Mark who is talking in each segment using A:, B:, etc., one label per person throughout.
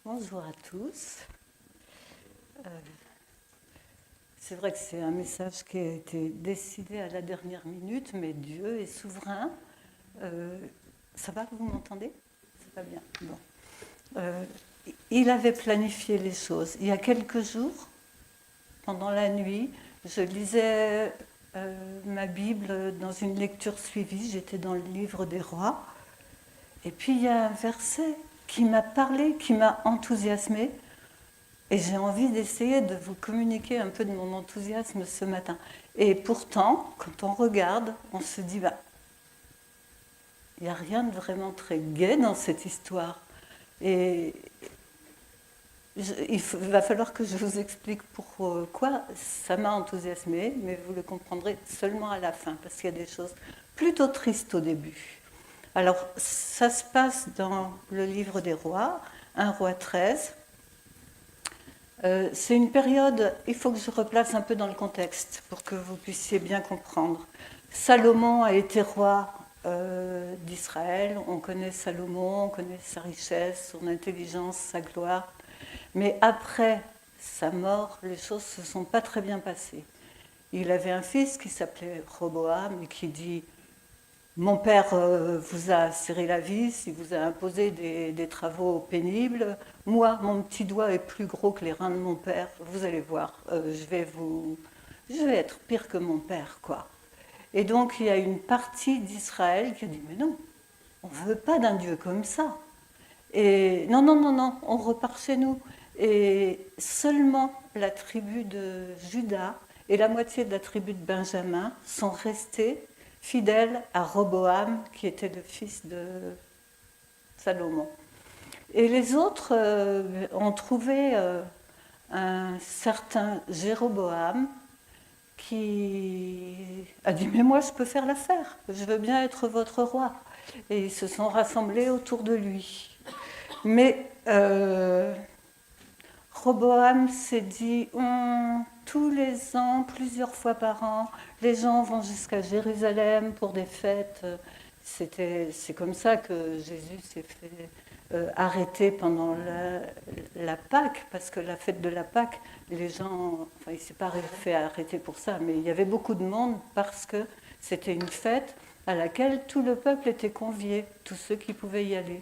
A: Bonjour à tous. C'est vrai que c'est un message qui a été décidé à la dernière minute, mais Dieu est souverain. Ça va, vous m'entendez? Ça va bien. Bon. Il avait planifié les choses. Il y a quelques jours, pendant la nuit, je lisais ma Bible dans une lecture suivie. J'étais dans le livre des rois. Et puis il y a un verset qui m'a parlé, qui m'a enthousiasmé. Et j'ai envie d'essayer de vous communiquer un peu de mon enthousiasme ce matin. Et pourtant, quand on regarde, on se dit, bah, il n'y a rien de vraiment très gai dans cette histoire. Et il va falloir que je vous explique pourquoi ça m'a enthousiasmé, mais vous le comprendrez seulement à la fin, parce qu'il y a des choses plutôt tristes au début. Alors, ça se passe dans le livre des rois, 1 roi 13. C'est une période, il faut que je replace un peu dans le contexte pour que vous puissiez bien comprendre. Salomon a été roi d'Israël, on connaît Salomon, on connaît sa richesse, son intelligence, sa gloire. Mais après sa mort, les choses ne se sont pas très bien passées. Il avait un fils qui s'appelait Roboam et qui dit « Mon père vous a serré la vis, il vous a imposé des travaux pénibles. Moi, mon petit doigt est plus gros que les reins de mon père. Vous allez voir, je vais être pire que mon père, quoi. » Et donc, il y a une partie d'Israël qui a dit « Mais non, on ne veut pas d'un Dieu comme ça. » Et non, non, non, non, on repart chez nous. Et seulement la tribu de Juda et la moitié de la tribu de Benjamin sont restés fidèles à Roboam, qui était le fils de Salomon. Et les autres ont trouvé un certain Jéroboam qui a dit « Mais moi, je peux faire l'affaire, je veux bien être votre roi. » Et ils se sont rassemblés autour de lui. Mais Roboam s'est dit tous les ans, plusieurs fois par an, les gens vont jusqu'à Jérusalem pour des fêtes. C'est comme ça que Jésus s'est fait arrêter pendant la Pâque, parce que la fête de la Pâque, les gens, enfin, il ne s'est pas fait arrêter pour ça, mais il y avait beaucoup de monde parce que c'était une fête à laquelle tout le peuple était convié, tous ceux qui pouvaient y aller.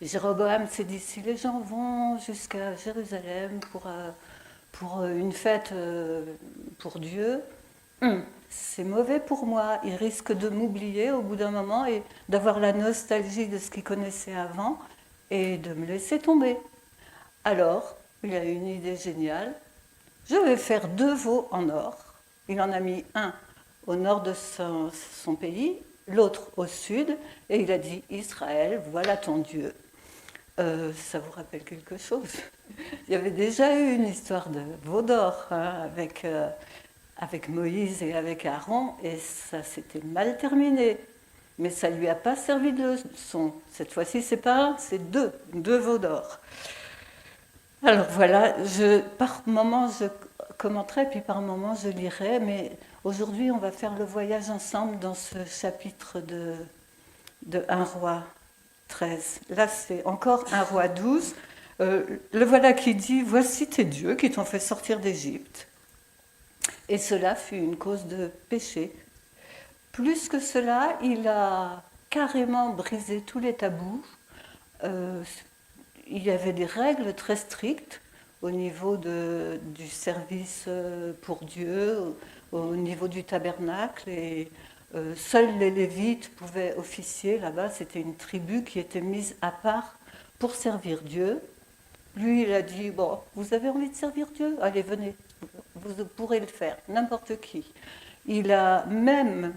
A: Jéroboam s'est dit, si les gens vont jusqu'à Jérusalem pour une fête pour Dieu, c'est mauvais pour moi. Ils risquent de m'oublier au bout d'un moment et d'avoir la nostalgie de ce qu'ils connaissaient avant et de me laisser tomber. Alors, il a une idée géniale. Je vais faire 2 veaux en or. Il en a mis un au nord de son pays, l'autre au sud, et il a dit, Israël, voilà ton Dieu. Ça vous rappelle quelque chose? Il y avait déjà eu une histoire de veau d'or avec Moïse et avec Aaron, et ça s'était mal terminé. Mais ça ne lui a pas servi de leçon. Cette fois-ci, c'est pas un, c'est deux veaux d'or. Alors voilà, par moment je commenterai, puis par moment je lirai, mais aujourd'hui on va faire le voyage ensemble dans ce chapitre de 1 roi 13. Là, c'est encore 1 roi 12. Le voilà qui dit « Voici tes dieux qui t'ont fait sortir d'Égypte. » Et cela fut une cause de péché. Plus que cela, il a carrément brisé tous les tabous. Il y avait des règles très strictes au niveau du service pour Dieu, au niveau du tabernacle, et seuls les Lévites pouvaient officier là-bas. C'était une tribu qui était mise à part pour servir Dieu. Lui, il a dit, bon, vous avez envie de servir Dieu? Allez, venez, vous pourrez le faire, n'importe qui. Il a même...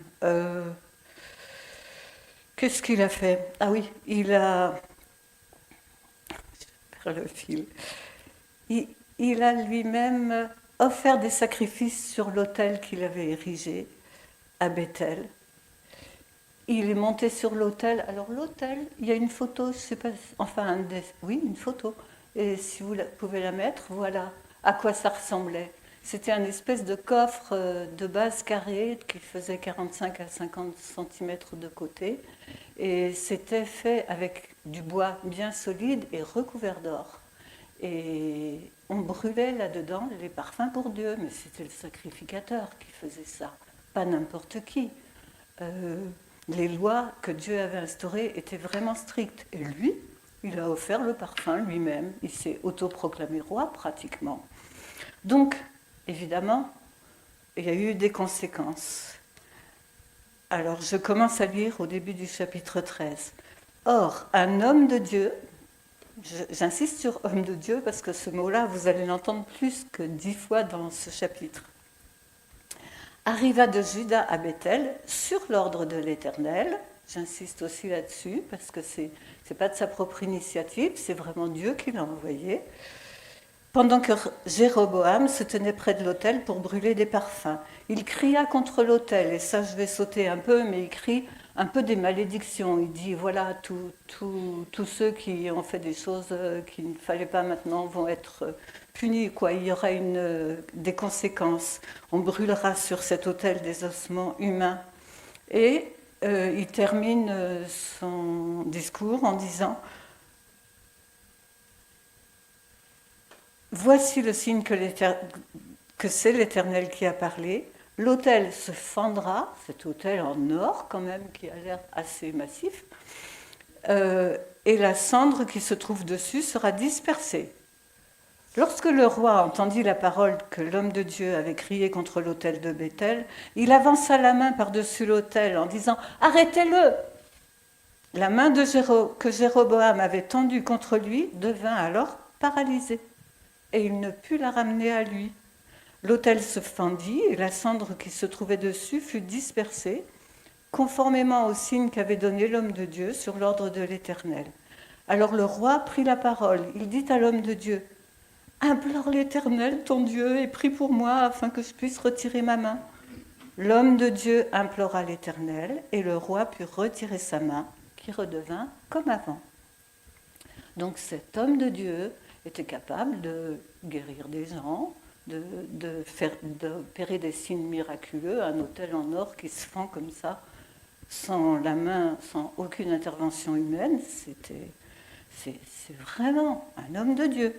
A: qu'est-ce qu'il a fait? Ah oui, il a... Je perds le fil. Il a lui-même offert des sacrifices sur l'autel qu'il avait érigé à Bethel. Il est monté sur l'autel. Alors l'autel, il y a une photo, je ne sais pas, enfin, oui, une photo. Et si vous pouvez la mettre, voilà à quoi ça ressemblait. C'était un espèce de coffre de base carrée qui faisait 45 à 50 cm de côté. Et c'était fait avec du bois bien solide et recouvert d'or. Et on brûlait là-dedans les parfums pour Dieu, mais c'était le sacrificateur qui faisait ça, pas n'importe qui. Les lois que Dieu avait instaurées étaient vraiment strictes. Et lui, il a offert le parfum lui-même. Il s'est autoproclamé roi pratiquement. Donc, évidemment, il y a eu des conséquences. Alors, je commence à lire au début du chapitre 13. Or, un homme de Dieu, j'insiste sur homme de Dieu parce que ce mot-là, vous allez l'entendre plus que 10 fois dans ce chapitre, arriva de Juda à Bethel sur l'ordre de l'Éternel. J'insiste aussi là-dessus parce que c'est pas de sa propre initiative, c'est vraiment Dieu qui l'a envoyé. Pendant que Jéroboam se tenait près de l'autel pour brûler des parfums, il cria contre l'autel, et ça je vais sauter un peu, mais il crie un peu des malédictions. Il dit voilà, tous ceux qui ont fait des choses qu'il ne fallait pas maintenant vont être punis, quoi. Il y aura des conséquences. On brûlera sur cet autel des ossements humains. Et il termine son discours en disant voici le signe que c'est l'Éternel qui a parlé. L'autel se fendra, cet autel en or quand même qui a l'air assez massif, et la cendre qui se trouve dessus sera dispersée. Lorsque le roi entendit la parole que l'homme de Dieu avait criée contre l'autel de Bethel, il avança la main par-dessus l'autel en disant « Arrêtez-le !» La main que Jéroboam avait tendue contre lui devint alors paralysée, et il ne put la ramener à lui. L'autel se fendit et la cendre qui se trouvait dessus fut dispersée, conformément au signe qu'avait donné l'homme de Dieu sur l'ordre de l'Éternel. Alors le roi prit la parole. Il dit à l'homme de Dieu « Implore l'Éternel, ton Dieu, et prie pour moi afin que je puisse retirer ma main. » L'homme de Dieu implora l'Éternel et le roi put retirer sa main, qui redevint comme avant. Donc cet homme de Dieu était capable de guérir des gens, d'opérer des signes miraculeux, un autel en or qui se fend comme ça, sans la main, sans aucune intervention humaine. C'est vraiment un homme de Dieu.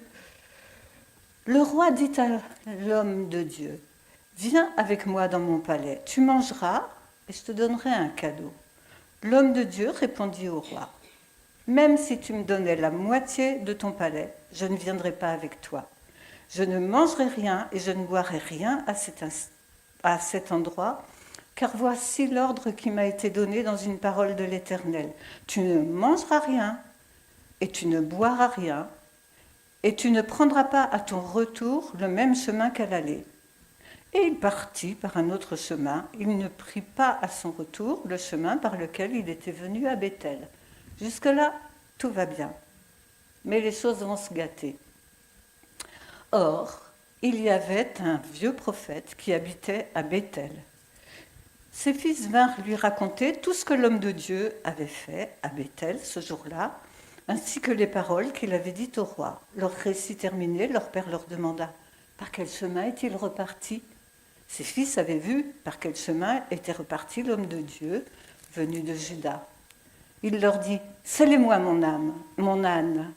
A: Le roi dit à l'homme de Dieu, « Viens avec moi dans mon palais, tu mangeras et je te donnerai un cadeau. » L'homme de Dieu répondit au roi, « Même si tu me donnais la moitié de ton palais, je ne viendrai pas avec toi. Je ne mangerai rien et je ne boirai rien à cet endroit, car voici l'ordre qui m'a été donné dans une parole de l'Éternel. Tu ne mangeras rien et tu ne boiras rien, et tu ne prendras pas à ton retour le même chemin qu'à l'aller. » Et il partit par un autre chemin. Il ne prit pas à son retour le chemin par lequel il était venu à Bethel. Jusque-là, tout va bien. Mais les choses vont se gâter. Or, il y avait un vieux prophète qui habitait à Bethel. Ses fils vinrent lui raconter tout ce que l'homme de Dieu avait fait à Bethel ce jour-là, ainsi que les paroles qu'il avait dites au roi. Leur récit terminé, leur père leur demanda « Par quel chemin est-il reparti ?» Ses fils avaient vu par quel chemin était reparti l'homme de Dieu venu de Juda. Il leur dit « Scellez-moi mon âne. »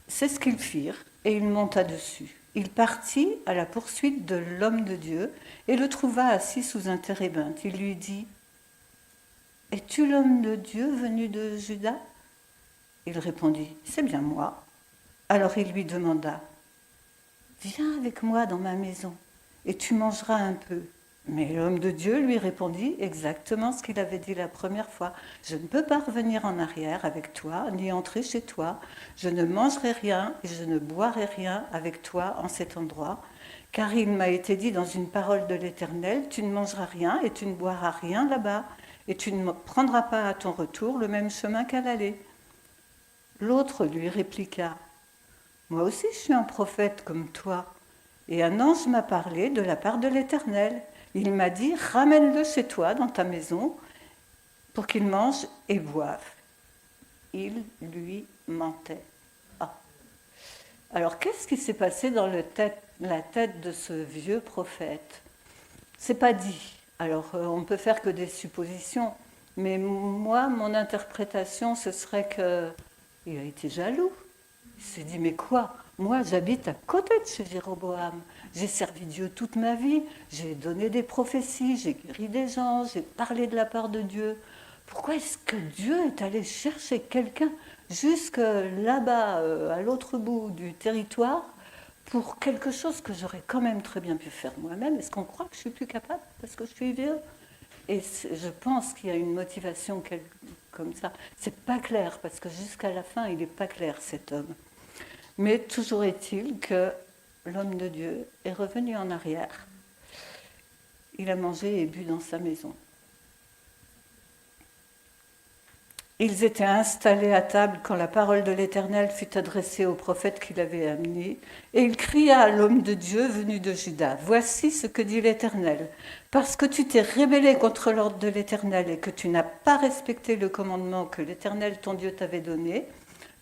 A: C'est ce qu'ils firent, et il monta dessus. Il partit à la poursuite de l'homme de Dieu et le trouva assis sous un térébinthe. Il lui dit « Es-tu l'homme de Dieu venu de Juda ?» Il répondit « C'est bien moi. » Alors il lui demanda « Viens avec moi dans ma maison et tu mangeras un peu. » Mais l'homme de Dieu lui répondit exactement ce qu'il avait dit la première fois. « Je ne peux pas revenir en arrière avec toi, ni entrer chez toi. Je ne mangerai rien et je ne boirai rien avec toi en cet endroit, car il m'a été dit dans une parole de l'Éternel, tu ne mangeras rien et tu ne boiras rien là-bas, et tu ne prendras pas à ton retour le même chemin qu'à l'aller. » L'autre lui répliqua, « Moi aussi je suis un prophète comme toi, et un ange m'a parlé de la part de l'Éternel. Il m'a dit, ramène-le chez toi, dans ta maison, pour qu'il mange et boive. » Il lui mentait. Ah. Alors, qu'est-ce qui s'est passé dans la tête de ce vieux prophète ? C'est pas dit. Alors, on ne peut faire que des suppositions. Mais moi, mon interprétation, ce serait qu'il a été jaloux. Il s'est dit, mais quoi? Moi, j'habite à côté de chez Jéroboam. J'ai servi Dieu toute ma vie. J'ai donné des prophéties, j'ai guéri des gens, j'ai parlé de la part de Dieu. Pourquoi est-ce que Dieu est allé chercher quelqu'un jusque là-bas, à l'autre bout du territoire, pour quelque chose que j'aurais quand même très bien pu faire moi-même? Est-ce qu'on croit que je suis plus capable parce que je suis vieux? Et je pense qu'il y a une motivation comme ça. C'est pas clair, parce que jusqu'à la fin, il n'est pas clair, cet homme. Mais toujours est-il que l'homme de Dieu est revenu en arrière. Il a mangé et bu dans sa maison. Ils étaient installés à table quand la parole de l'Éternel fut adressée au prophète qui l'avait amené, et il cria à l'homme de Dieu venu de Juda, « Voici ce que dit l'Éternel. Parce que tu t'es rebellé contre l'ordre de l'Éternel et que tu n'as pas respecté le commandement que l'Éternel ton Dieu t'avait donné,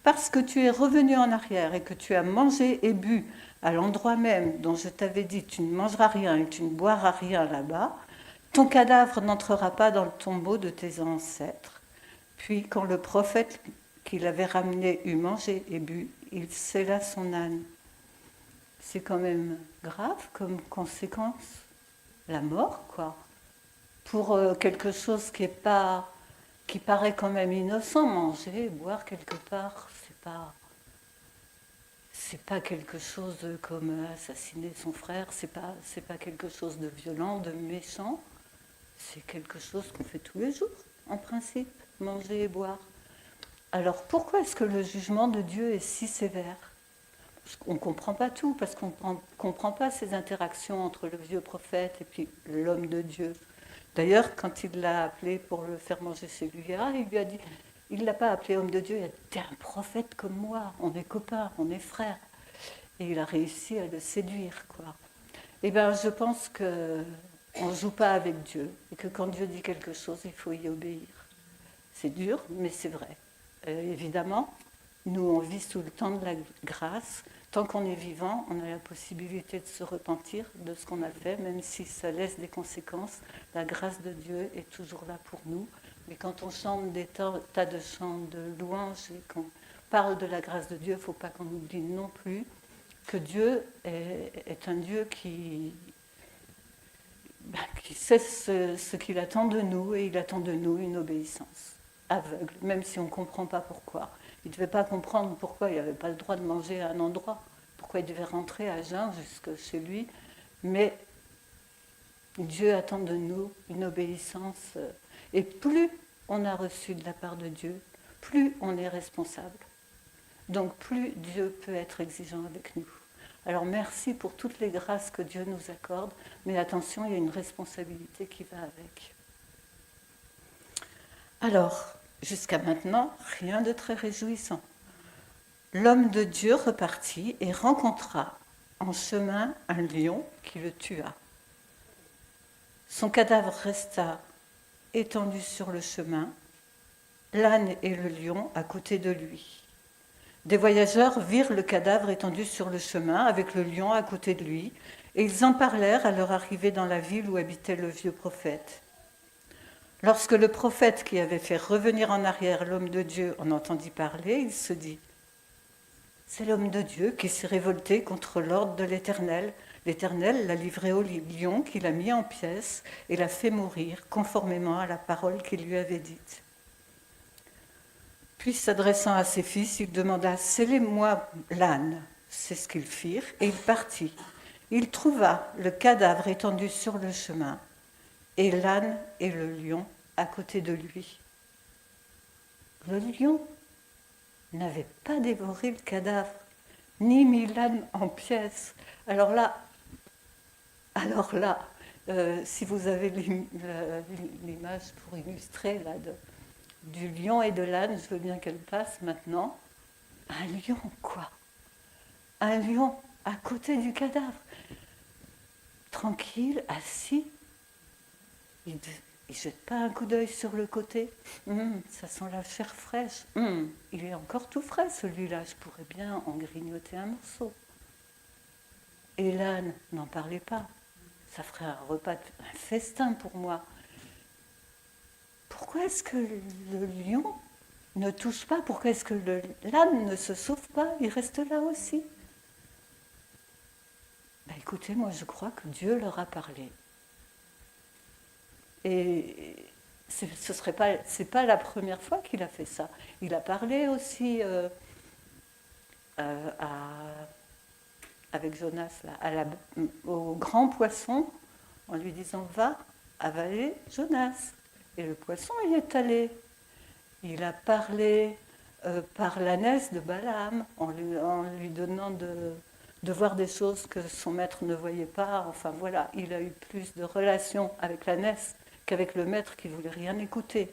A: parce que tu es revenu en arrière et que tu as mangé et bu à l'endroit même dont je t'avais dit tu ne mangeras rien et tu ne boiras rien là-bas, ton cadavre n'entrera pas dans le tombeau de tes ancêtres. » Puis, quand le prophète qui l'avait ramené eut mangé et bu, il sella son âne. C'est quand même grave comme conséquence, la mort, quoi. Pour quelque chose qui paraît quand même innocent, manger, boire quelque part, c'est pas quelque chose comme assassiner son frère, c'est pas quelque chose de violent, de méchant, c'est quelque chose qu'on fait tous les jours, en principe, manger et boire. Alors pourquoi est-ce que le jugement de Dieu est si sévère? On ne comprend pas tout, parce qu'on ne comprend pas ces interactions entre le vieux prophète et puis l'homme de Dieu. D'ailleurs, quand il l'a appelé pour le faire manger chez lui, il lui a dit, il ne l'a pas appelé homme de Dieu, il a dit, t'es un prophète comme moi, on est copains, on est frères. Et il a réussi à le séduire, quoi. Eh bien, je pense qu'on ne joue pas avec Dieu, et que quand Dieu dit quelque chose, il faut y obéir. C'est dur, mais c'est vrai. Évidemment, nous, on vit sous le temps de la grâce. Tant qu'on est vivant, on a la possibilité de se repentir de ce qu'on a fait, même si ça laisse des conséquences. La grâce de Dieu est toujours là pour nous. Mais quand on chante des tas de chants de louanges et qu'on parle de la grâce de Dieu, il ne faut pas qu'on oublie non plus que Dieu est un Dieu qui sait ce qu'il attend de nous, et il attend de nous une obéissance aveugle, même si on ne comprend pas pourquoi. Il ne devait pas comprendre pourquoi il n'avait pas le droit de manger à un endroit, pourquoi il devait rentrer à jeun jusque chez lui, mais Dieu attend de nous une obéissance, et plus on a reçu de la part de Dieu, plus on est responsable. Donc plus Dieu peut être exigeant avec nous. Alors merci pour toutes les grâces que Dieu nous accorde, mais attention, il y a une responsabilité qui va avec. Alors, jusqu'à maintenant, rien de très réjouissant. L'homme de Dieu repartit et rencontra en chemin un lion qui le tua. Son cadavre resta étendu sur le chemin, l'âne et le lion à côté de lui. Des voyageurs virent le cadavre étendu sur le chemin avec le lion à côté de lui, et ils en parlèrent à leur arrivée dans la ville où habitait le vieux prophète. Lorsque le prophète qui avait fait revenir en arrière l'homme de Dieu en entendit parler, il se dit « C'est l'homme de Dieu qui s'est révolté contre l'ordre de l'Éternel. L'Éternel l'a livré au lion qui l'a mis en pièces et l'a fait mourir conformément à la parole qu'il lui avait dite. » Puis, s'adressant à ses fils, il demanda « Scellez-moi l'âne ». C'est ce qu'ils firent, et il partit. Il trouva le cadavre étendu sur le chemin, et l'âne et le lion à côté de lui. Le lion n'avait pas dévoré le cadavre, ni mis l'âne en pièces. Alors là, si vous avez l'image pour illustrer là, du lion et de l'âne, je veux bien qu'elle passe maintenant. Un lion, quoi. Un lion à côté du cadavre. Tranquille, assis. Il ne jette pas un coup d'œil sur le côté. Ça sent la chair fraîche. Il est encore tout frais, celui-là. Je pourrais bien en grignoter un morceau. Et l'âne, n'en parlez pas. Ça ferait un festin pour moi. pourquoi est-ce que le lion ne touche pas? Pourquoi est-ce que l'âne ne se sauve pas? Il reste là aussi. Ben écoutez, moi je crois que Dieu leur a parlé. Et c'est pas la première fois qu'il a fait ça. Il a parlé aussi avec Jonas là, au grand poisson en lui disant va avaler Jonas. Et le poisson y est allé. Il a parlé par l'ânesse de Balaam en lui donnant de voir des choses que son maître ne voyait pas. Enfin voilà, il a eu plus de relations avec l'ânesse qu'avec le maître qui ne voulait rien écouter.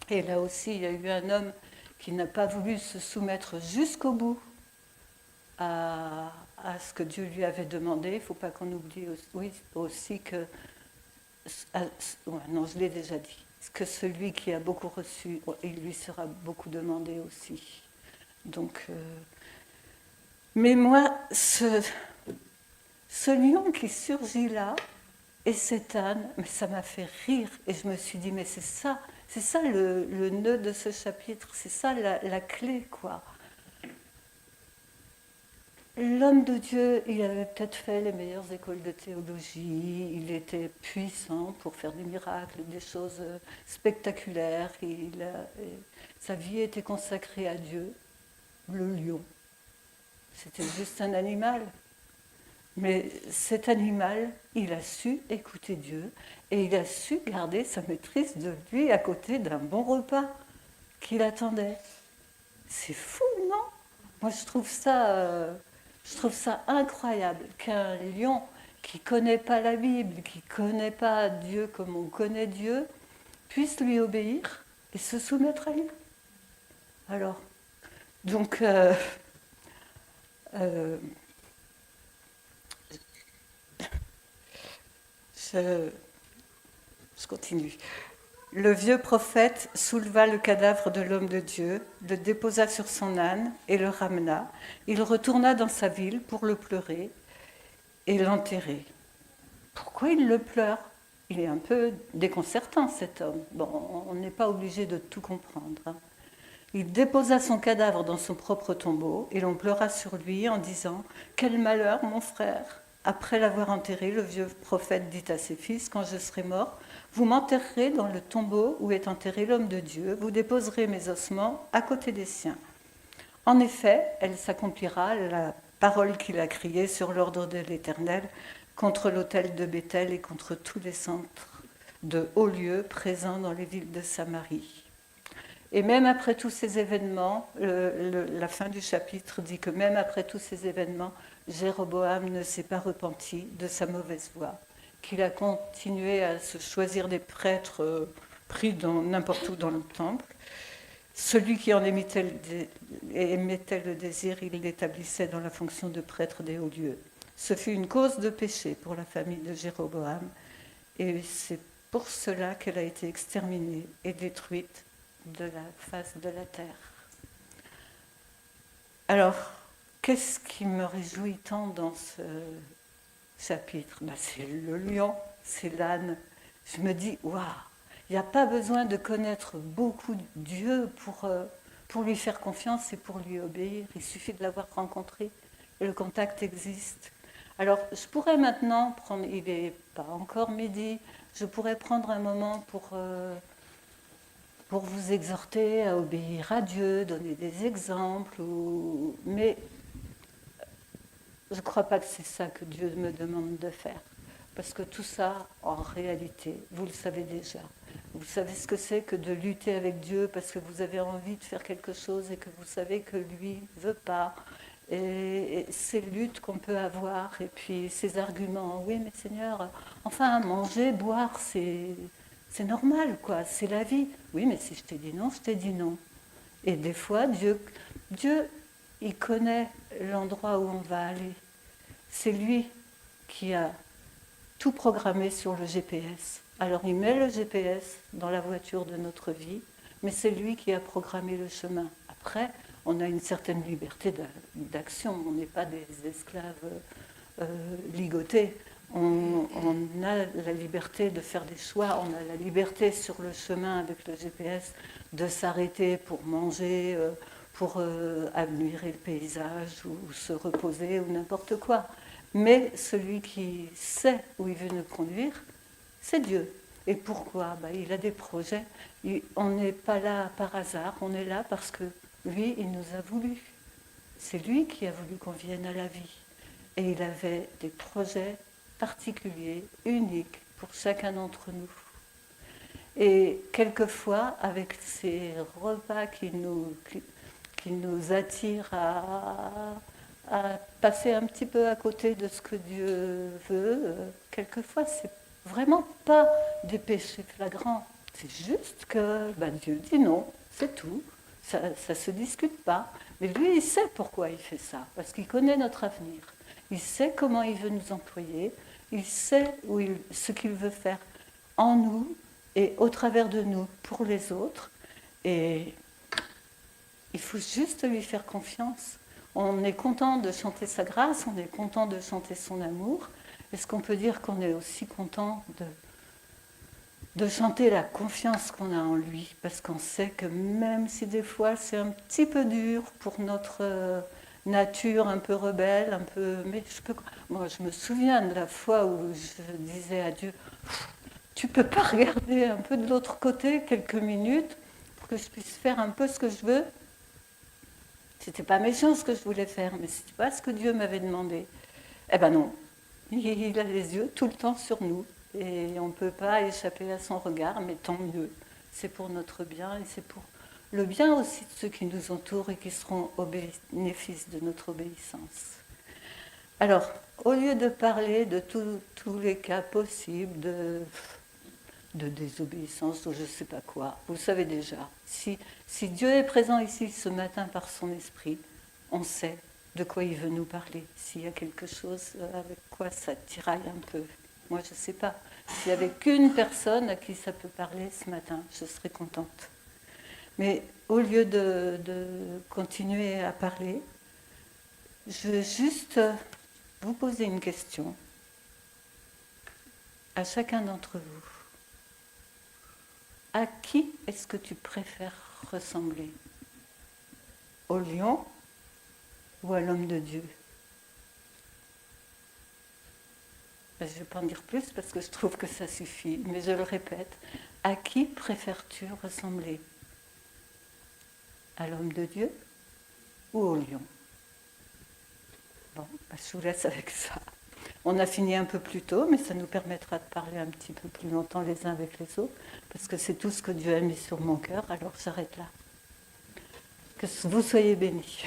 A: Et là aussi, il y a eu un homme qui n'a pas voulu se soumettre jusqu'au bout à ce que Dieu lui avait demandé. Il ne faut pas qu'on oublie aussi que... non, je l'ai déjà dit. Que celui qui a beaucoup reçu, il lui sera beaucoup demandé aussi. Donc, mais moi, ce lion qui surgit là, et cet âne, mais ça m'a fait rire. Et je me suis dit, mais c'est ça le nœud de ce chapitre, c'est ça la clé, quoi. L'homme de Dieu, il avait peut-être fait les meilleures écoles de théologie, il était puissant pour faire des miracles, des choses spectaculaires, sa vie était consacrée à Dieu. Le lion, c'était juste un animal. Mais cet animal, il a su écouter Dieu et il a su garder sa maîtrise de lui à côté d'un bon repas qui l'attendait. C'est fou, non? Moi, je trouve ça incroyable qu'un lion qui ne connaît pas la Bible, qui ne connaît pas Dieu comme on connaît Dieu, puisse lui obéir et se soumettre à lui. Alors, donc, je continue. Le vieux prophète souleva le cadavre de l'homme de Dieu, le déposa sur son âne et le ramena. Il retourna dans sa ville pour le pleurer et l'enterrer. Pourquoi il le pleure? Il est un peu déconcertant, cet homme. Bon, on n'est pas obligé de tout comprendre. Il déposa son cadavre dans son propre tombeau et l'on pleura sur lui en disant « Quel malheur, mon frère !» Après l'avoir enterré, le vieux prophète dit à ses fils « Quand je serai mort, vous m'enterrerez dans le tombeau où est enterré l'homme de Dieu, vous déposerez mes ossements à côté des siens. » En effet, elle s'accomplira, la parole qu'il a criée sur l'ordre de l'Éternel contre l'autel de Béthel et contre tous les centres de hauts lieux présents dans les villes de Samarie. Et même après tous ces événements, la fin du chapitre dit que même après tous ces événements, Jéroboam ne s'est pas repenti de sa mauvaise voie, qu'il a continué à se choisir des prêtres pris n'importe où dans le temple. Celui qui en émettait le désir, il l'établissait dans la fonction de prêtre des hauts lieux. Ce fut une cause de péché pour la famille de Jéroboam, et c'est pour cela qu'elle a été exterminée et détruite de la face de la terre. Alors, qu'est-ce qui me réjouit tant dans ce chapitre? C'est le lion, c'est l'âne. Je me dis, waouh, il n'y a pas besoin de connaître beaucoup Dieu pour lui faire confiance et pour lui obéir. Il suffit de l'avoir rencontré et le contact existe. Alors, je pourrais maintenant prendre, il n'est pas encore midi, je pourrais prendre un moment pour vous exhorter à obéir à Dieu, donner des exemples, mais je ne crois pas que c'est ça que Dieu me demande de faire. Parce que tout ça, en réalité, vous le savez déjà. Vous savez ce que c'est que de lutter avec Dieu parce que vous avez envie de faire quelque chose et que vous savez que lui ne veut pas. Et ces luttes qu'on peut avoir, et puis ces arguments, oui mais Seigneur, enfin manger, boire, c'est normal, quoi, c'est la vie. Oui, mais si je t'ai dit non, je t'ai dit non. Et des fois, Dieu, il connaît l'endroit où on va aller. C'est lui qui a tout programmé sur le GPS. Alors il met le GPS dans la voiture de notre vie, mais c'est lui qui a programmé le chemin. Après, on a une certaine liberté d'action. On n'est pas des esclaves ligotés. On a la liberté de faire des choix, on a la liberté sur le chemin avec le GPS de s'arrêter pour manger, pour admirer le paysage ou se reposer ou n'importe quoi. Mais celui qui sait où il veut nous conduire, c'est Dieu. Et pourquoi? Il a des projets. On n'est pas là par hasard, on est là parce que lui, il nous a voulu. C'est lui qui a voulu qu'on vienne à la vie. Et il avait des projets particuliers, uniques pour chacun d'entre nous. Et quelquefois, avec ces repas qui nous attirent à passer un petit peu à côté de ce que Dieu veut, quelquefois, c'est vraiment pas des péchés flagrants. C'est juste que Dieu dit non, c'est tout. Ça ne se discute pas. Mais lui, il sait pourquoi il fait ça, parce qu'il connaît notre avenir. Il sait comment il veut nous employer, il sait ce qu'il veut faire en nous et au travers de nous pour les autres. Et il faut juste lui faire confiance. On est content de chanter sa grâce, on est content de chanter son amour. Est-ce qu'on peut dire qu'on est aussi content de chanter la confiance qu'on a en lui? Parce qu'on sait que même si des fois c'est un petit peu dur pour notre nature un peu rebelle, un peu... Mais moi, je me souviens de la fois où je disais à Dieu, tu peux pas regarder un peu de l'autre côté quelques minutes pour que je puisse faire un peu ce que je veux? C'était pas méchant ce que je voulais faire, mais c'était pas ce que Dieu m'avait demandé. Eh ben non, il a les yeux tout le temps sur nous et on ne peut pas échapper à son regard, mais tant mieux. C'est pour notre bien et c'est pour le bien aussi de ceux qui nous entourent et qui seront au bénéfice de notre obéissance. Alors, au lieu de parler de tous les cas possibles de désobéissance ou je ne sais pas quoi, vous savez déjà, si Dieu est présent ici ce matin par son esprit, on sait de quoi il veut nous parler. S'il y a quelque chose avec quoi ça tiraille un peu, moi je ne sais pas. S'il n'y avait qu'une personne à qui ça peut parler ce matin, je serais contente. Mais au lieu de continuer à parler, je veux juste vous poser une question à chacun d'entre vous. À qui est-ce que tu préfères ressembler? Au lion ou à l'homme de Dieu? Je ne vais pas en dire plus parce que je trouve que ça suffit, mais je le répète. À qui préfères-tu ressembler? À l'homme de Dieu ou au lion? Bon, je vous laisse avec ça. On a fini un peu plus tôt, mais ça nous permettra de parler un petit peu plus longtemps les uns avec les autres, parce que c'est tout ce que Dieu a mis sur mon cœur, alors j'arrête là. Que vous soyez bénis.